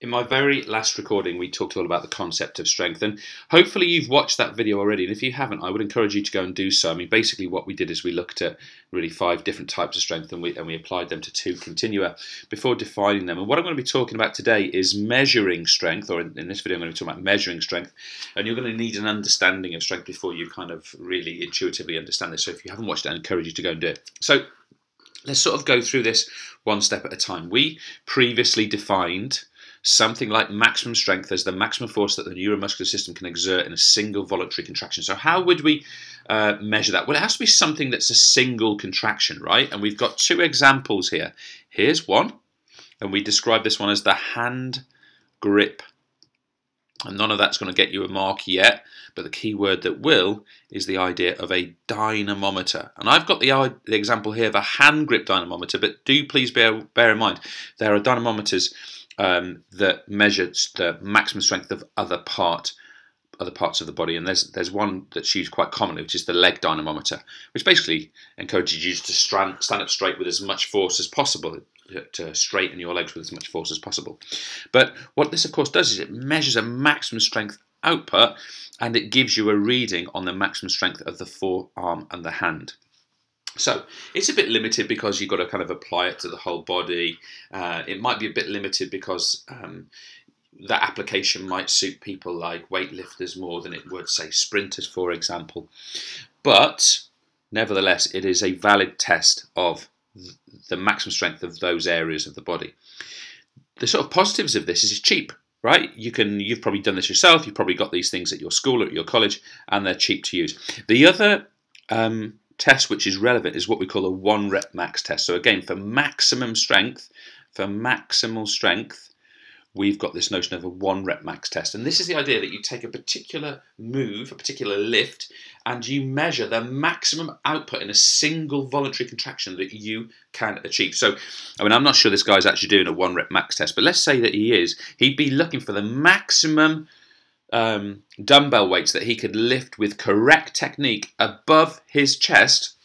In my very last recording, we talked all about the concept of strength, and hopefully you've watched that video already, and if you haven't, I would encourage you to go and do so. I mean, basically what we did is we looked at really 5 different types of strength, and we applied them to 2 continua before defining them. And what I'm going to be talking about today is measuring strength, or in this video I'm going to be talking about measuring strength, and you're going to need an understanding of strength before you kind of really intuitively understand this. So if you haven't watched it, I encourage you to go and do it. So let's sort of go through this one step at a time. We previously defined something like maximum strength as the maximum force that the neuromuscular system can exert in a single voluntary contraction. So how would we measure that? Well, it has to be something that's a single contraction, right? And we've got 2 examples here. Here's one, and we describe this one as the hand grip. And none of that's going to get you a mark yet, but the key word that will is the idea of a dynamometer. And I've got the example here of a hand grip dynamometer, but do please bear in mind there are dynamometers that measures the maximum strength of other parts of the body, and there's one that's used quite commonly, which is the leg dynamometer, which basically encourages you to stand up straight with as much force as possible, to straighten your legs with as much force as possible. But what this of course does is it measures a maximum strength output, and it gives you a reading on the maximum strength of the forearm and the hand. So it's a bit limited because you've got to kind of apply it to the whole body. It might be a bit limited because that application might suit people like weightlifters more than it would, say, sprinters, for example. But nevertheless, it is a valid test of the maximum strength of those areas of the body. The sort of positives of this is it's cheap, right? You've probably done this yourself. You've probably got these things at your school or at your college, and they're cheap to use. The other test which is relevant is what we call a 1 rep max test. So again, for maximal strength, we've got this notion of a 1 rep max test. And this is the idea that you take a particular move, a particular lift, and you measure the maximum output in a single voluntary contraction that you can achieve. So, I mean, I'm not sure this guy's actually doing a 1 rep max test, but let's say that he is. He'd be looking for the maximum dumbbell weights that he could lift with correct technique above his chest